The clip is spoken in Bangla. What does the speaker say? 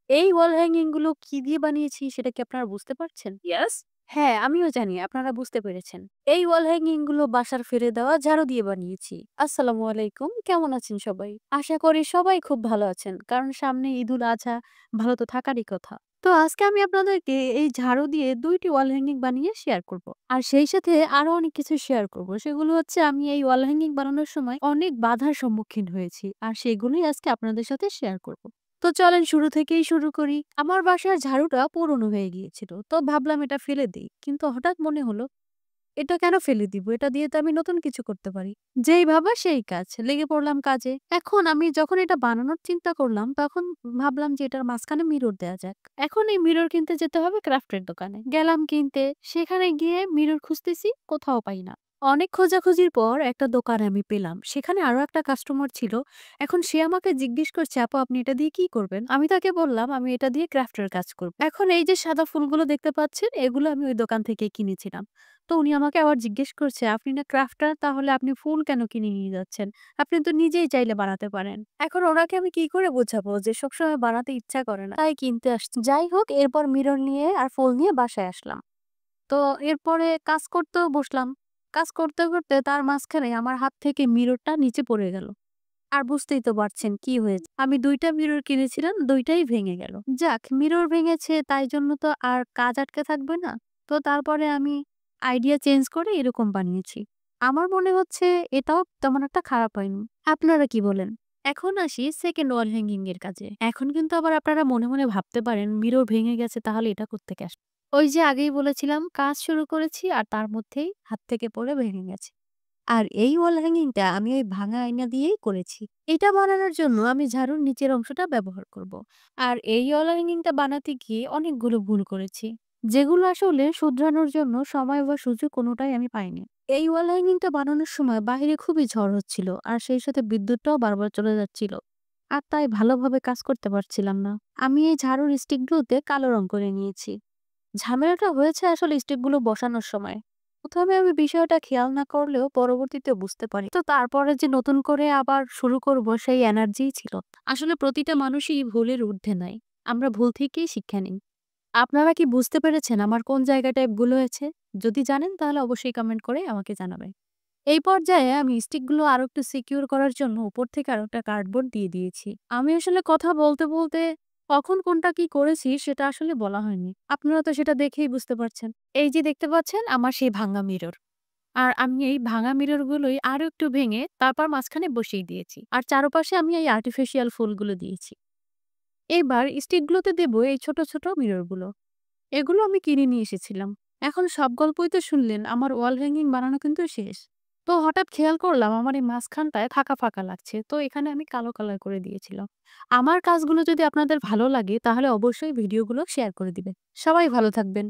এই ওয়াল হ্যাঙ্গিং গুলো কি দিয়ে বানিয়েছি সেটা কি আপনারা বুঝতে পারছেন? ইয়েস। হ্যাঁ, আমিও জানি আপনারা বুঝতে পেরেছেন। এই ওয়াল হ্যাঙ্গিং গুলো বাসার ফেলে দেওয়া ঝাড়ু দিয়ে বানিয়েছি। আসসালামু আলাইকুম। কেমন আছেন সবাই? আশা করি সবাই খুব ভালো আছেন। কারণ সামনে ঈদুল আজহা, ভালো তো থাকারই কথা। তো আজকে আমি আপনাদেরকে এই ঝাড়ু দিয়ে ২ টি ওয়াল হ্যাঙ্গিং বানিয়ে শেয়ার করব। আর সেই সাথে আরো অনেক কিছু শেয়ার করব। সেগুলো হচ্ছে আমি এই ওয়াল হ্যাঙ্গিং বানানোর সময় অনেক বাধার সম্মুখীন হয়েছি। আর সেগুলোই আজকে আপনাদের সাথে শেয়ার করব। তো চলেন শুরু থেকেই শুরু করি। আমার বাসার ঝাড়ুটা পুরনো হয়ে গিয়েছিল। তো ভাবলাম এটা ফেলে দেই। কিন্তু হঠাৎ মনে হলো, এটা কেন ফেলে দিব? এটা দিয়ে তো আমি নতুন কিছু করতে পারি। যেই ভাবা সেই কাজ। লেগে পড়লাম কাজে। এখন আমি যখন এটা বানানোর চিন্তা করলাম, তখন ভাবলাম যে এটার মাঝখানে মিরর দেয়া যাক। এখন এই মিরর কিনতে যেতে হবে ক্রাফটের দোকানে। গেলাম কিনতে। সেখানে গিয়ে মিরর খুঁজতেছি, কোথাও পাই না। অনেক খোঁজাখুঁজির পর একটা দোকান আমি পেলাম। সেখানে আরো একটা কাস্টমার ছিল। এখন সে আমাকে জিজ্ঞেস করছে, "আপু আপনি এটা দিয়ে কি করবেন?" আমি তাকে বললাম, "আমি এটা দিয়ে ক্রাফটের কাজ করব।" এখন এই যে সাদা ফুলগুলো দেখতে পাচ্ছেন, এগুলো আমি ওই দোকান থেকে কিনেছিলাম। তো উনি আমাকে আবার জিজ্ঞেস করছে, "আপনি না ক্রাফটার, তাহলে আপনি ফুল কেন কিনে নিয়ে যাচ্ছেন? আপনি তো নিজেই চাইলে বানাতে পারেন।" এখন ওনাকে আমি কি করে বোঝাবো যে সবসময় বানাতে ইচ্ছা করে না, তাই কিনতে আসছি। যাই হোক, এরপর মিরর নিয়ে আর ফুল নিয়ে বাসায় আসলাম। তো এরপরে কাজ করতেও বসলাম। কাজ করতে, করতে তার মাঝখানে আমার হাত থেকে মিররটা নিচে পড়ে গেল। আর বুঝতেই তো পারছেন কি হয়েছে। আমি ২ টা মিরর কিনেছিলাম, ২ টাই ভেঙে গেল। যাক, মিরর ভেঙেছে তাই জন্য তো আর কাজ আটকে থাকবে না। তো তারপরে আমি আইডিয়া চেঞ্জ করে এরকম বানিয়েছি। আমার মনে হচ্ছে এটাও তেমন একটা খারাপ হয়নি। আপনারা কি বলেন? এখন আসি সেকেন্ড ওয়াল হ্যাঙ্গিং এর কাজে। এখন কিন্তু আবার আপনারা মনে, মনে ভাবতে পারেন মিরর ভেঙে গেছে, তাহলে এটা কোত্থেকে আসলো? ওই যে আগেই বলেছিলাম, কাজ শুরু করেছি আর তার মধ্যেই হাত থেকে পড়ে ভেঙে গেছে। আর এই ওয়াল হ্যাঙ্গিংটা আমি ওই ভাঙা আয়না দিয়েই করেছি। এটা বানানোর জন্য আমি ঝাড়ুর নিচের অংশটা ব্যবহার করব। আর এই ওয়াল হ্যাঙ্গিংটা বানাতে গিয়ে অনেকগুলো ভুল করেছি, যেগুলো আসলে শুধরানোর জন্য সময় বা সুযোগ কোনোটাই আমি পাইনি। এই ওয়াল হ্যাঙ্গিংটা বানানোর সময় বাইরে খুবই ঝড় হচ্ছিল, আর সেই সাথে বিদ্যুৎটাও বারবার চলে যাচ্ছিল। আর তাই ভালোভাবে কাজ করতে পারছিলাম না। আমি এই ঝাড়ুর স্টিকগুলোতে কালো রং করে নিয়েছি। ঝামেলাটা হয়েছে আসলে স্টেপগুলো বসানোর সময়। ১ম এ আমি বিষয়টা খেয়াল না করলেও পরবর্তীতে বুঝতে পারি। তো তারপরে যে নতুন করে আবার শুরু করব সেই এনার্জিই ছিল না। আসলে প্রতিটা মানুষই ভুলের ঊর্ধ্বে নাই। আমরা ভুল থেকেই শিক্ষা নিই। আপনারা কি বুঝতে পেরেছেন আমার কোন জায়গাটায় ভুল হয়েছে? যদি জানেন তাহলে অবশ্যই কমেন্ট করে আমাকে জানাবেন। এই পর্যায়ে আমি স্টিকগুলো আরো একটু সিকিউর করার জন্য উপর থেকে আরো একটা কার্ডবোর্ড দিয়ে দিয়েছি। আমি আসলে কথা বলতে, বলতে কখন কোনটা কি করেছি সেটা আসলে বলা হয়নি। আপনারা তো সেটা দেখেই বুঝতে পারছেন। এই যে দেখতে পাচ্ছেন আমার সেই ভাঙা মিরর। আর আমি এই ভাঙা মিরর গুলোই আরো একটু ভেঙে তারপর মাঝখানে বসিয়ে দিয়েছি। আর চারপাশে আমি এই আর্টিফিশিয়াল ফুলগুলো দিয়েছি। এবার স্টিকগুলোতে দেব এই ছোট, ছোট মিররগুলো। এগুলো আমি কিনে নিয়ে এসেছিলাম। এখন সব গল্পই তো শুনলেন, আমার ওয়াল হ্যাঙ্গিং বানানো কিন্তু শেষ। তো হঠাৎ খেয়াল করলাম আমার এই মাঝখানটায় ফাঁকা, ফাঁকা লাগছে। তো এখানে আমি কালো কালার করে দিয়েছিলাম। আমার কাজগুলো যদি আপনাদের ভালো লাগে তাহলে অবশ্যই ভিডিওগুলো শেয়ার করে দিবেন। সবাই ভালো থাকবেন।